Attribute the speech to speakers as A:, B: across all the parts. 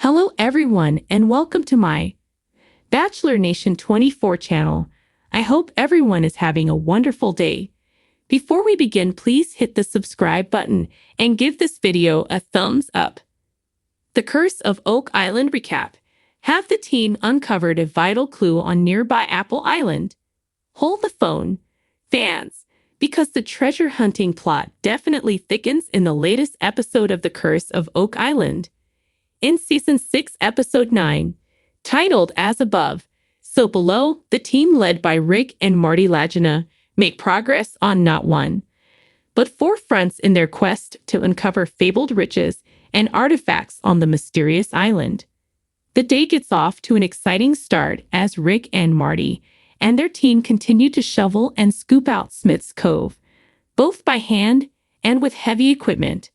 A: Hello everyone and welcome to my Bachelor Nation 24 channel. I hope everyone is having a wonderful day. Before we begin, please hit the subscribe button and give this video a thumbs up. The Curse of Oak Island recap. Have the team uncovered a vital clue on nearby Apple Island? Hold the phone, fans, because the treasure hunting plot definitely thickens in the latest episode of The Curse of Oak Island. In Season 6, Episode 9, titled As Above, So Below, the team led by Rick and Marty Lagina make progress on not one, but four fronts in their quest to uncover fabled riches and artifacts on the mysterious island. The day gets off to an exciting start as Rick and Marty and their team continue to shovel and scoop out Smith's Cove, both by hand and with heavy equipment.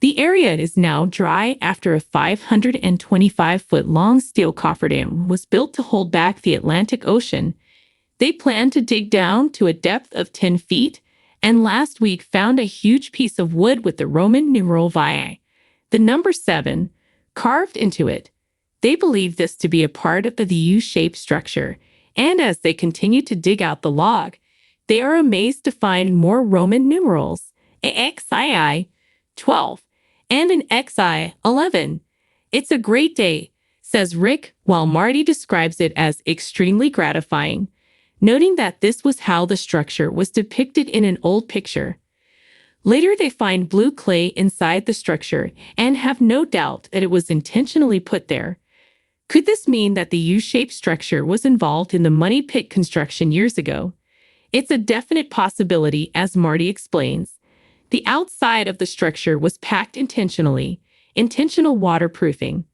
A: The area is now dry after a 525-foot-long steel cofferdam was built to hold back the Atlantic Ocean. They plan to dig down to a depth of 10 feet, and last week found a huge piece of wood with the Roman numeral VI, the number 7, carved into it. They believe this to be a part of the U-shaped structure, and as they continue to dig out the log, they are amazed to find more Roman numerals, a XII 12, and an XI 11. It's a great day, says Rick, while Marty describes it as extremely gratifying, noting that this was how the structure was depicted in an old picture. Later, they find blue clay inside the structure and have no doubt that it was intentionally put there. Could this mean that the U-shaped structure was involved in the money pit construction years ago? It's a definite possibility, as Marty explains. The outside of the structure was packed intentional waterproofing.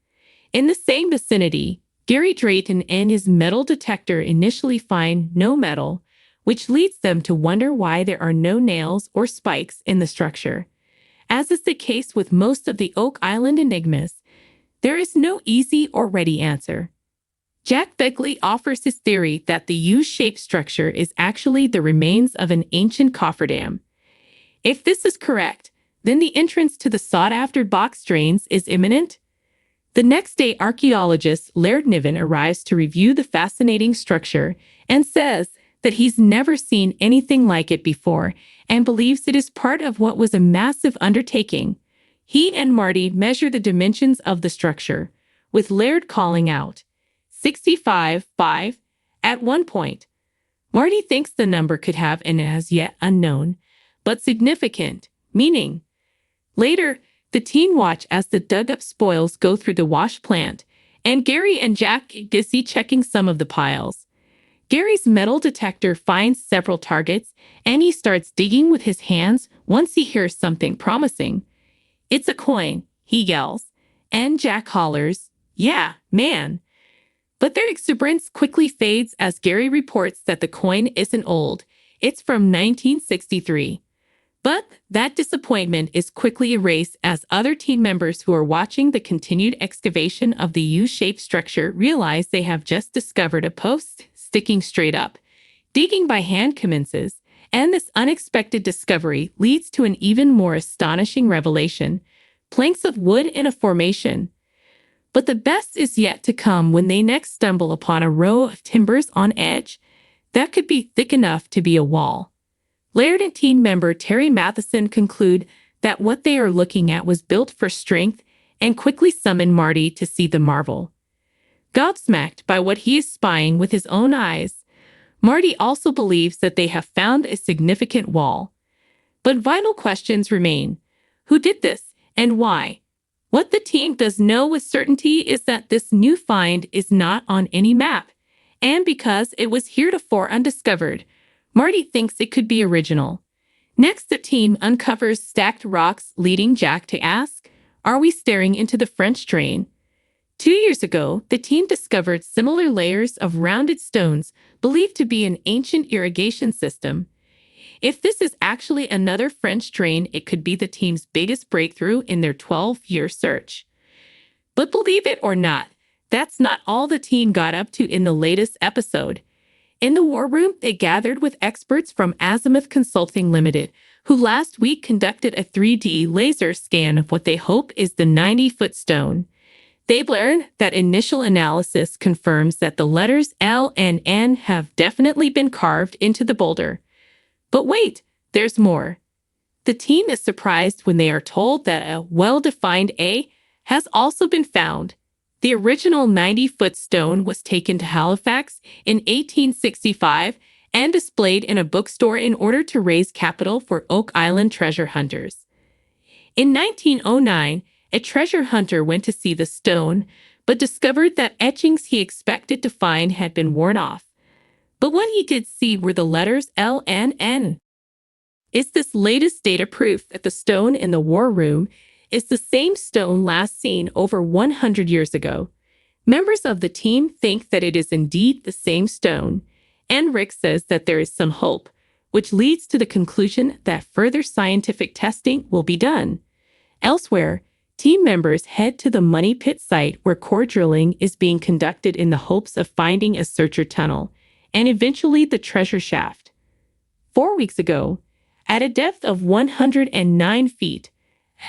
A: In the same vicinity, Gary Drayton and his metal detector initially find no metal, which leads them to wonder why there are no nails or spikes in the structure. As is the case with most of the Oak Island enigmas, there is no easy or ready answer. Jack Begley offers his theory that the U-shaped structure is actually the remains of an ancient cofferdam. If this is correct, then the entrance to the sought-after box drains is imminent. The next day, archaeologist Laird Niven arrives to review the fascinating structure and says that he's never seen anything like it before and believes it is part of what was a massive undertaking. He and Marty measure the dimensions of the structure, with Laird calling out 65.5 at one point. Marty thinks the number could have an as yet unknown, but significant meaning. Later, the teen watch as the dug-up spoils go through the wash plant, and Gary and Jack get busy checking some of the piles. Gary's metal detector finds several targets, and he starts digging with his hands once he hears something promising. "It's a coin," he yells, and Jack hollers, "Yeah, man." But their exuberance quickly fades as Gary reports that the coin isn't old. It's from 1963. But that disappointment is quickly erased as other team members who are watching the continued excavation of the U-shaped structure realize they have just discovered a post sticking straight up. Digging by hand commences, and this unexpected discovery leads to an even more astonishing revelation: planks of wood in a formation. But the best is yet to come when they next stumble upon a row of timbers on edge that could be thick enough to be a wall. Laird and team member Terry Matheson conclude that what they are looking at was built for strength and quickly summon Marty to see the marvel. Gobsmacked by what he is spying with his own eyes, Marty also believes that they have found a significant wall. But vital questions remain. Who did this and why? What the team does know with certainty is that this new find is not on any map, and because it was heretofore undiscovered, Marty thinks it could be original. Next, the team uncovers stacked rocks, leading Jack to ask, "Are we staring into the French drain?" 2 years ago, the team discovered similar layers of rounded stones believed to be an ancient irrigation system. If this is actually another French drain, it could be the team's biggest breakthrough in their 12-year search. But believe it or not, that's not all the team got up to in the latest episode. In the war room, they gathered with experts from Azimuth Consulting Limited, who last week conducted a 3D laser scan of what they hope is the 90-foot stone. They've learned that initial analysis confirms that the letters L and N have definitely been carved into the boulder. But wait, there's more. The team is surprised when they are told that a well-defined A has also been found. The original 90-foot stone was taken to Halifax in 1865 and displayed in a bookstore in order to raise capital for Oak Island treasure hunters. In 1909, a treasure hunter went to see the stone, but discovered that etchings he expected to find had been worn off. But what he did see were the letters L and N. Is this latest data proof that the stone in the war room is the same stone last seen over 100 years ago? Members of the team think that it is indeed the same stone, and Rick says that there is some hope, which leads to the conclusion that further scientific testing will be done. Elsewhere, team members head to the Money Pit site where core drilling is being conducted in the hopes of finding a searcher tunnel, and eventually the treasure shaft. 4 weeks ago, at a depth of 109 feet,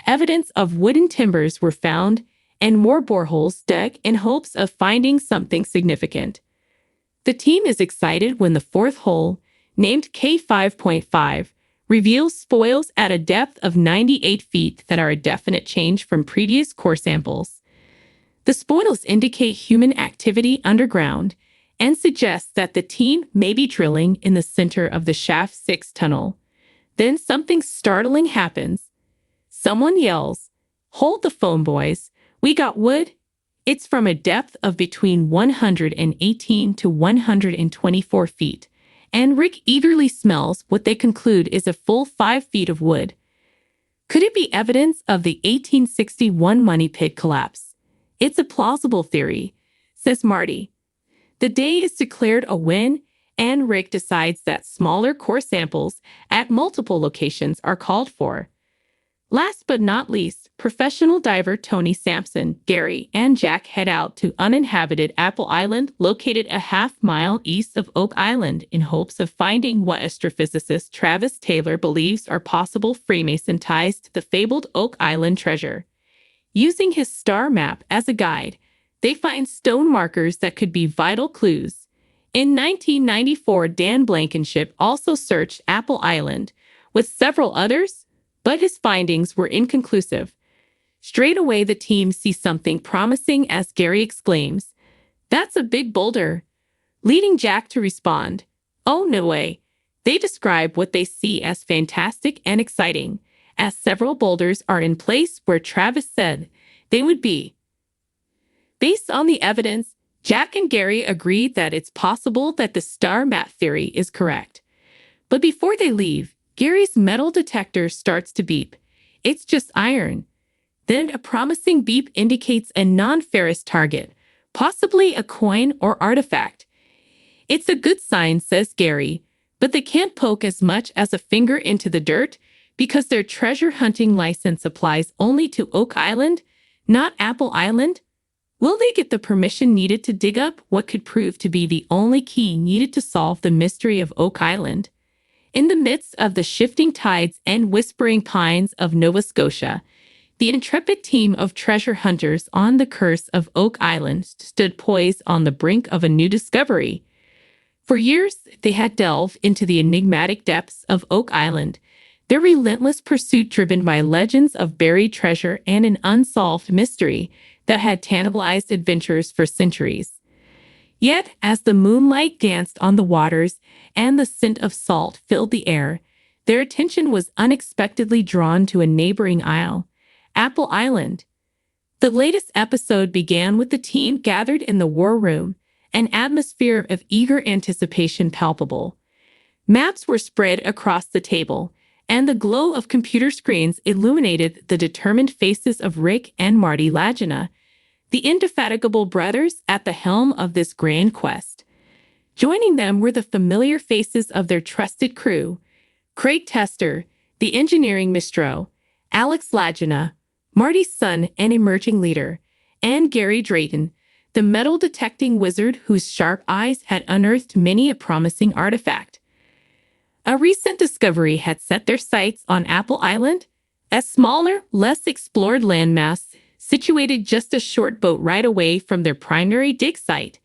A: evidence of wooden timbers were found and more boreholes dug in hopes of finding something significant. The team is excited when the fourth hole, named K5.5, reveals spoils at a depth of 98 feet that are a definite change from previous core samples. The spoils indicate human activity underground and suggest that the team may be drilling in the center of the Shaft 6 tunnel. Then something startling happens. Someone yells, "Hold the phone, boys. We got wood." It's from a depth of between 118 to 124 feet, and Rick eagerly smells what they conclude is a full 5 feet of wood. Could it be evidence of the 1861 Money Pit collapse? It's a plausible theory, says Marty. The day is declared a win, and Rick decides that smaller core samples at multiple locations are called for. Last but not least, professional diver Tony Sampson, Gary, and Jack head out to uninhabited Apple Island, located a half-mile east of Oak Island, in hopes of finding what astrophysicist Travis Taylor believes are possible Freemason ties to the fabled Oak Island treasure. Using his star map as a guide, they find stone markers that could be vital clues. In 1994, Dan Blankenship also searched Apple Island with several others, but his findings were inconclusive. Straight away, the team sees something promising as Gary exclaims, "That's a big boulder," leading Jack to respond, "Oh, no way." They describe what they see as fantastic and exciting, as several boulders are in place where Travis said they would be. Based on the evidence, Jack and Gary agree that it's possible that the star map theory is correct. But before they leave, Gary's metal detector starts to beep. It's just iron. Then a promising beep indicates a non-ferrous target, possibly a coin or artifact. It's a good sign, says Gary, but they can't poke as much as a finger into the dirt because their treasure hunting license applies only to Oak Island, not Apple Island. Will they get the permission needed to dig up what could prove to be the only key needed to solve the mystery of Oak Island? In the midst of the shifting tides and whispering pines of Nova Scotia, the intrepid team of treasure hunters on the curse of Oak Island stood poised on the brink of a new discovery. For years, they had delved into the enigmatic depths of Oak Island, their relentless pursuit driven by legends of buried treasure and an unsolved mystery that had tantalized adventurers for centuries. Yet, as the moonlight danced on the waters and the scent of salt filled the air, their attention was unexpectedly drawn to a neighboring isle, Apple Island. The latest episode began with the team gathered in the war room, an atmosphere of eager anticipation palpable. Maps were spread across the table, and the glow of computer screens illuminated the determined faces of Rick and Marty Lagina, the indefatigable brothers at the helm of this grand quest. Joining them were the familiar faces of their trusted crew: Craig Tester, the engineering maestro; Alex Lagina, Marty's son and emerging leader; and Gary Drayton, the metal-detecting wizard whose sharp eyes had unearthed many a promising artifact. A recent discovery had set their sights on Apple Island, a smaller, less explored landmass situated just a short boat ride away from their primary dig site.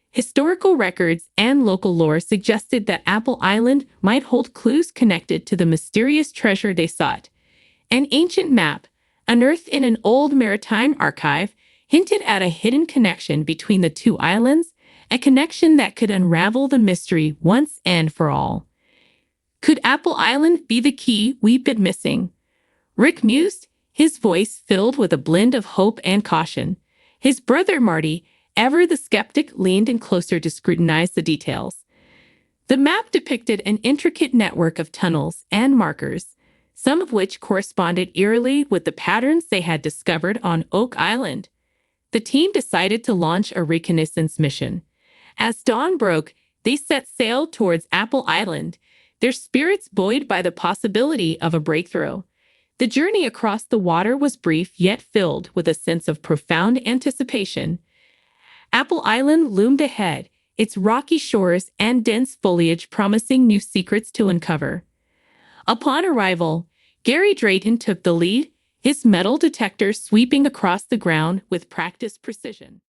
A: Historical records and local lore suggested that Apple Island might hold clues connected to the mysterious treasure they sought. An ancient map, unearthed in an old maritime archive, hinted at a hidden connection between the two islands, a connection that could unravel the mystery once and for all. Could Apple Island be the key we've been missing? Rick mused, his voice filled with a blend of hope and caution. His brother Marty, ever the skeptic, leaned in closer to scrutinize the details. The map depicted an intricate network of tunnels and markers, some of which corresponded eerily with the patterns they had discovered on Oak Island. The team decided to launch a reconnaissance mission. As dawn broke, they set sail towards Apple Island, their spirits buoyed by the possibility of a breakthrough. The journey across the water was brief yet filled with a sense of profound anticipation. Apple Island loomed ahead, its rocky shores and dense foliage promising new secrets to uncover. Upon arrival, Gary Drayton took the lead, his metal detector sweeping across the ground with practiced precision.